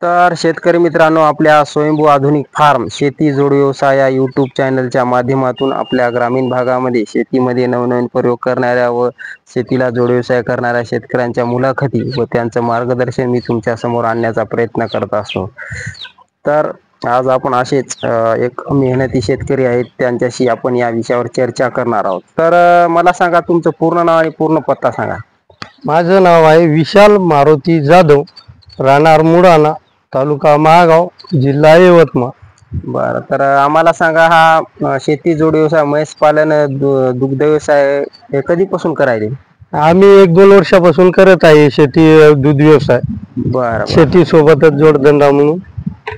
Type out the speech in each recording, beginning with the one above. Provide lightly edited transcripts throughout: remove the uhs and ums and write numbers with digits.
तर शेतकरी मित्रांनो, आपल्या स्वयंभू आधुनिक फार्म शेती जोड व्यवसाय या यूट्यूब चॅनलच्या माध्यमातून आपल्या ग्रामीण भागामध्ये शेतीमध्ये नवनवीन प्रयोग करणाऱ्या व शेतीला जोड व्यवसाय करणाऱ्या शेतकऱ्यांच्या मुलाखती व त्यांचं मार्गदर्शन मी तुमच्या समोर आणण्याचा प्रयत्न करत असतो. तर आज आपण असेच एक मेहनती शेतकरी आहेत, त्यांच्याशी आपण या विषयावर चर्चा करणार आहोत. तर मला सांगा, तुमचं पूर्ण नाव आणि पूर्ण पत्ता सांगा. माझं नाव आहे विशाल मारुती जाधव, राहणार मुळाणा, तालुका महागाव, जिल्हा यवतमाळ. बरं, तर आम्हाला सांगा, हा शेती जोड व्यवसाय म्हैस पालन दुग्ध व्यवसाय हे कधीपासून करायले? आम्ही 1-2 वर्षापासून करत आहे शेती दूध व्यवसाय. बरं शेती सोबतच जोडधंदा म्हणून.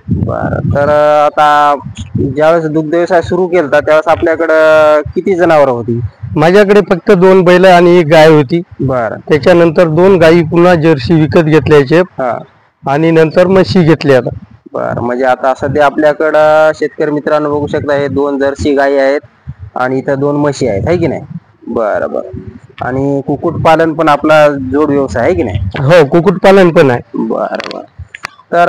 बरं, तर आता ज्यावेळेस दुग्ध व्यवसाय सुरू केला त्यावेळेस आपल्याकडं किती जनावर होती? माझ्याकडे फक्त 2 बैल आणि 1 गाय होती. बरं. त्याच्यानंतर 2 गायी पुन्हा जर्सी विकत घेतल्याचे आणि नंतर म्हशी घेतल्या. बरं, म्हणजे आता सध्या आपल्याकडं शेतकरी मित्रांनो बघू शकता, हे 2 जर्सी गायी आहेत आणि इथं 2 म्हशी आहेत, आहे की नाही? बरं बरं. आणि कुक्कुट पालन पण आपला जोड व्यवसाय आहे की नाही? हो, कुक्कुट पालन पण आहे. बरं बरं. तर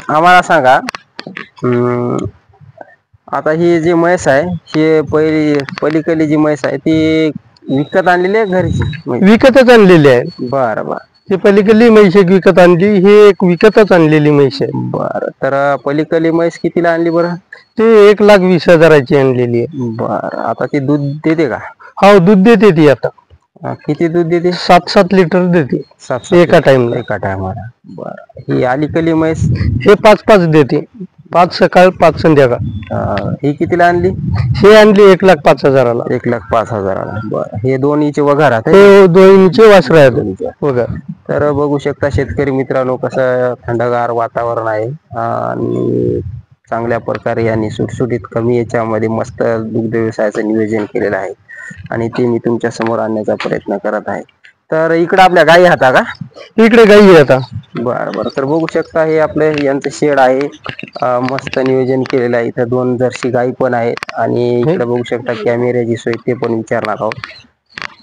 आम्हाला सांगा, आता ही जी म्हैस आहे, ही पलीकडली जी म्हैस आहे ती विकत आणलेली आहे घरची? विकतच आणलेली आहे. बरं बरं. ही पलीकडली म्हैस एक विकत आणली, ही एक विकतच आणलेली म्हैस आहे. बरं, तर पलीकडली म्हैस कितीला आणली बरं? ते 1,20,000ची आणलेली आहे. बरं, आता ती दूध देते का? हो, दूध देते ती. आता किती दूध देते? 7-7 लिटर देते 7 एका टाइमला. एका टायमाला. बरं, ही अलीकडली म्हैस? हे 5-5 देते, 5 सकाळ 5 संध्याकाळ. ही कितीला आणली? हे आणली 1,05,000ला. 1,05,000ला. बरं, हे दोन्हीचे वघार आहेत? हे दोन्हीचे वासरे आहेत वगैरे. तर बघू शकता शेतकरी मित्रांनो, कसं थंडगार वातावरण आहे आणि चांगल्या प्रकारे यांनी सुटसुटीत कमी याच्यामध्ये मस्त दुग्ध व्यवसायाचं नियोजन केलेलं आहे आणि ते मी तुमच्या समोर आणण्याचा प्रयत्न करत आहे. तर इकडे आपल्या गायी हाता का? इकडे गायी आता. बरं बरं. तर बघू शकता, हे आपलं यांचं शेड आहे, मस्त नियोजन केलेलं आहे. इथं 2 जर्सी गायी पण आहे आणि इकडे बघू शकता कॅमेऱ्याची सोय, ते पण विचारणार आहोत.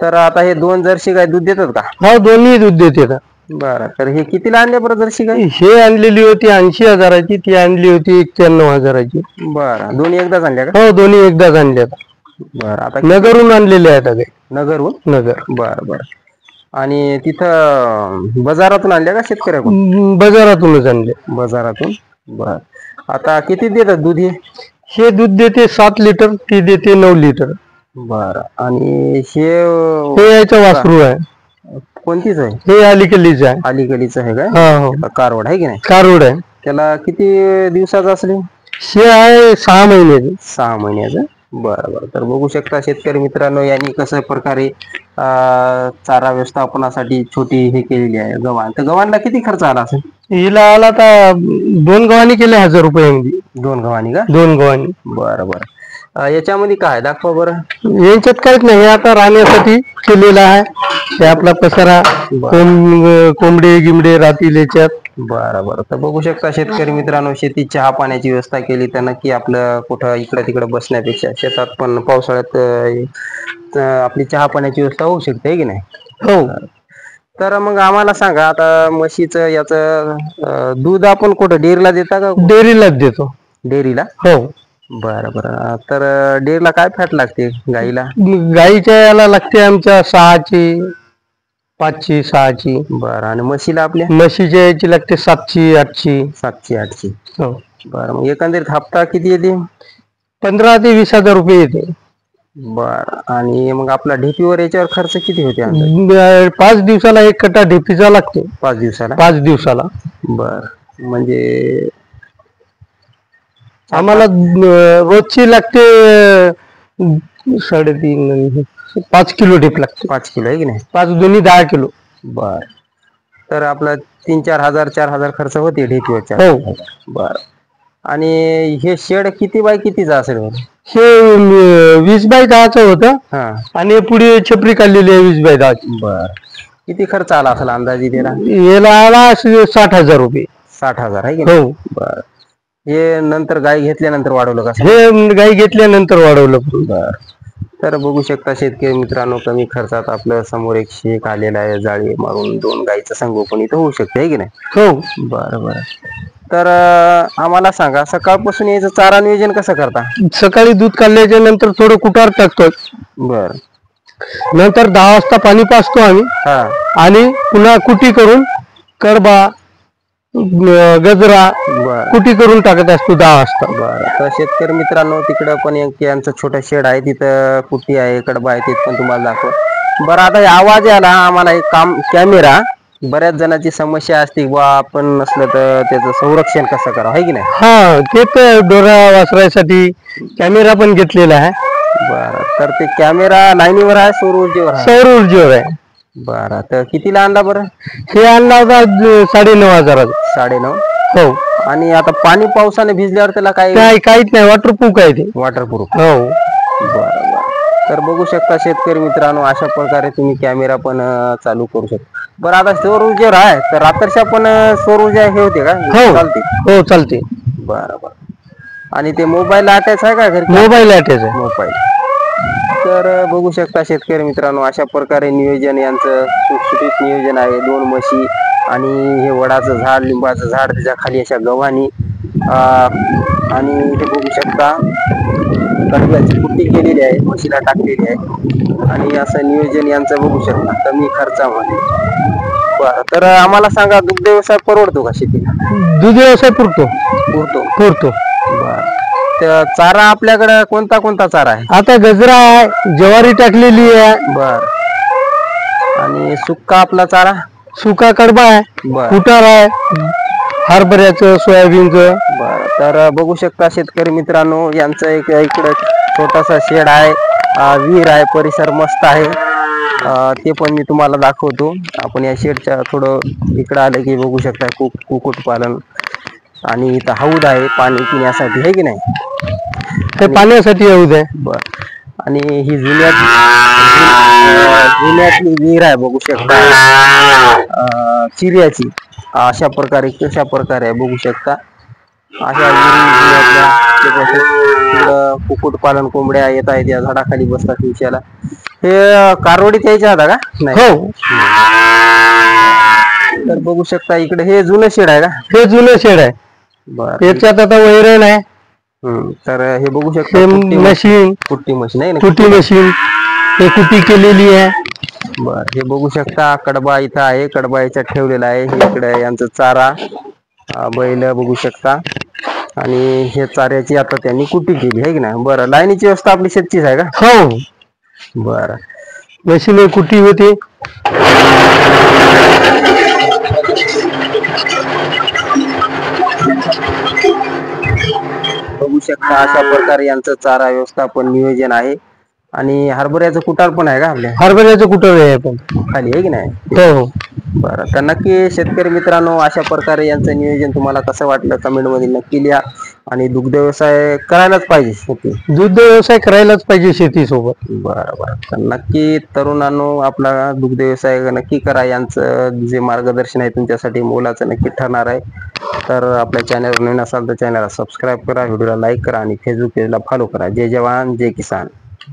तर आता हे 2 जर्सी गाय दूध देतात का? हो, दोन्ही दूध देते. बरं, तर हे कितीला आणले बरं जर्सी गाय? हे आणलेली होती 80,000ची, ती आणली होती 91,000ची. बरं, दोन्ही एकदाच आणल्या का? हो, दोन्ही एकदाच आणल्या. बरं, आता नगरहून आणलेले आहेत. नगरहून? नगर. बरं बरं. आणि तिथं बाजारातून आणल्या का शेतकऱ्याकडून? बाजारातूनच आणले. बाजारातून. बरं, आता किती देतात दूध? हे दूध देते 7 लिटर, ती देते 9 लिटर. बरं, आणि हे याचं वासरू आहे. कोणतीच आहे? हे अलीकडलीच आहे. अलीकडीच आहे का? हो, कारवड आहे की नाही? कारवड आहे. त्याला किती दिवसाचं असले? हे आहे 6 महिन्याचं. 6 महिन्याचं. बरं बरं. तर बघू शकता शेतकरी मित्रांनो, यांनी कसं प्रकारे चारा व्यवस्थापनासाठी छोटी हे केलेली आहे गव्हाण. तर गव्हाणला किती खर्च आला असेल? हिला आला तर 2 गव्हाणी केले 1,000 रुपये. 2 गव्हाणी का? 2 गव्हाणी. बरं बरं. याच्यामध्ये काय दाखवा बरं? यांच्यात काहीच नाही, आता राहण्यासाठी केलेला आहे. हे आपला पसारा, कोंबडे गिमडे राहतील याच्यात. बरं बरं. तर बघू शकता शेतकरी मित्रांनो, शेतीत चहा पाण्याची व्यवस्था केली तर नक्की आपलं कुठं इकडं तिकडं बसण्यापेक्षा शेतात पण पावसाळ्यात आपली चहा पाण्याची व्यवस्था होऊ शकते, की नाही? हो. तर मग आम्हाला सांगा, आता म्हशीचं याचं दूध आपण कुठं डेअरीला देता का? डेअरीलाच देतो. डेअरीला? हो. बरं बरं. तर डेअरीला काय फॅट लागते गाईला? गाईच्या याला लागते आमच्या 6ची, 5ची, 6ची. बरं, आणि म्हशीला आपल्या? म्हशीच्या याची लागते 7ची, 8ची. 7ची, 8ची. हो. बरं, मग एकंदरीत हप्ता किती येते? 15,000 ते 20,000 रुपये येते. बरं, आणि मग आपला ढेपीवर याच्यावर खर्च किती होते? 5 दिवसाला 1 कट्टा ढेपीचा लागते. 5 दिवसाला? 5 दिवसाला. बरं, म्हणजे आम्हाला रोजची लागते 3.5 5 किलो ढेप लागते. 5 किलो आहे की नाही? 5 दोन्ही 10 किलो. बर, तर आपला 3-4 हजार 4,000 खर्च होते ढेपीवरच्या. हो. बर, आणि हे शेड किती बाय कितीचा असेल? हे 20 बाय 10चं होतं. हा, आणि पुढे छपरी काढलेली आहे 20 बाय 10ची. बर, किती खर्च आला असेल अंदाजे त्याला? याला आला 60,000 रुपये. 60,000 आहे की? हो. बर, हे नंतर गाय घेतल्यानंतर वाढवलं का? हे गाई घेतल्यानंतर वाढवलं. बर, तर बघू शकता शेतकरी मित्रांनो, कमी खर्चात आपलं समोर एक शेक आलेला आहे. जाळी मारून 2 गाईचं संगोपन इथं होऊ शकते, आहे की नाही? हो. बरं बरं. तर आम्हाला सांगा, सकाळपासून याचं चारा नियोजन कसं करता? सकाळी दूध काढल्याच्या नंतर थोडं कुटार टाकतो. बर. नंतर 10 वाजता पाणी पाजतो आम्ही. हा. आणि पुन्हा कुटी करून कडबा गजरा बर. कुटी करून टाकत असतो 10 वाजता. बरं. तर शेतकरी मित्रांनो, तिकडं पण एक यांचं छोटं शेड आहे, तिथं कुट्टी आहे, कडबा आहे, तिथं पण तुम्हाला दाखव. बरं, आता आवाज आला आम्हाला एक कॅमेरा. बऱ्याच जणांची समस्या असते, बा आपण नसलं तर त्याचं संरक्षण कसं करावं, आहे की नाही? हा, ते तर डोरा वाचरायसाठी कॅमेरा पण घेतलेला आहे. बरं. तर ते कॅमेरा लाईनीवर आहे, सौर ऊर्जेवर आहे? सौर ऊर्जेवर आहे. बरं. तर कितीला आणला बरं? हे आणला होता 9,500. 9.5. हो. आणि आता पाणी पावसाने भिजल्यावर त्याला काय? काहीच नाही, वॉटरप्रूफ आहे ते. वॉटरप्रूफ. हो. बरं बरं. तर बघू शकता शेतकरी मित्रांनो, अशा प्रकारे तुम्ही कॅमेरा पण चालू करू शकता. बरं, आता सौर ऊर्जेवर आहे, तर रात्रच्या पण सौर ऊर्जा हे होते का? हो. चालते? हो, चालते. बरं बरं. आणि ते मोबाईल अटॅच आहे का घरी? मोबाईल अटॅच आहे. मोबाईल. तर बघू शकता शेतकरी मित्रांनो, अशा प्रकारे नियोजन यांचं सुटसुटीत नियोजन आहे. 2 म्हशी आणि हे वडाचं झाड, लिंबाचं झाड, त्याच्या खाली अशा गव्हाणी आणि हे बघू शकता कडब्याची कुट्टी केलेली आहे, म्हशीला टाकलेली आहे. आणि असं नियोजन यांचं बघू शकता, कमी खर्चामध्ये. बरं. तर आम्हाला सांगा, दुग्ध व्यवसाय परवडतो का शेतीला? दूध व्यवसाय पुरतो. पुरतो. बरं. तर चारा आपल्याकडे कोणता चारा आहे? आता गजरा आहे, ज्वारी टाकलेली आहे. बर. आणि सुक्का आपला चारा? सुका कडबा आहे, कुटार आहे, हरभऱ्याचं, सोयाबीनचं. बर. तर बघू शकता शेतकरी मित्रांनो, यांचं एक इकडं छोटासा शेड आहे, विहीर आहे, परिसर मस्त आहे. ते पण मी तुम्हाला दाखवतो. आपण या शेडच्या थोडं इकडं आलं की बघू शकता कुक्कुटपालन. आणि इथं हौद आहे पाणी पिण्यासाठी, आहे की नाही? ते पाण्यासाठी हौद आहे. बर. आणि ही जुन्यातली विहीर आहे, बघू शकता, चिऱ्याची. अशा प्रकारे कशा प्रकारे आहे बघू शकता. अशा जुन्यातल्या कुक्कुटपालन कोंबड्या येत आहेत, या झाडाखाली बसतात दिवसाला. हे कारवडीत यायच्या होता का? नाही. हो. तर बघू शकता इकडे हे जुनं शेड आहे का? हे जुनं शेड आहे. बरं. याच्यात आता वैरण आहे. तर हे बघू शकता मशीन, कुट्टी मशीन आहे ना? कुटी मशीन हे कुटी केलेली आहे. बर. हे बघू शकता कडबा इथं आहे, कडबा याच्यात ठेवलेला आहे. हे इकडे यांचं चारा, बैल बघू शकता. आणि हे चाऱ्याची आता त्यांनी कुटी केली, आहे की नाही? बरं. लाईनीची व्यवस्था आपली शेतचीच आहे का? हो. बरं. मशीन कुटी होती. बघू शकता अशा प्रकारे यांचं चारा व्यवस्थापन नियोजन आहे. आणि हरभऱ्याचं कुटार पण आहे का आपल्या? हरभऱ्याचं कुटार आहे पण खाली, आहे की नाही? हो. बरं. तर नक्की शेतकरी मित्रांनो, अशा प्रकारे यांचं नियोजन तुम्हाला कसं वाटलं कमेंट मध्ये नक्की लिहा. आणि दुग्ध व्यवसाय करायलाच पाहिजे शेती. दुग्ध व्यवसाय करायलाच पाहिजे शेती सोबत. बरोबर. तर नक्की तरुणांनो, आपला दुग्ध व्यवसाय नक्की करा. यांचं जे मार्गदर्शन आहे तुमच्यासाठी मोलाचं नक्की ठरणार आहे. तर आपल्या चॅनलवर नवीन असाल तर चॅनलला सबस्क्राईब करा, व्हिडिओला लाईक करा आणि फेसबुक पेजला फॉलो करा. जय जवान जय किसान.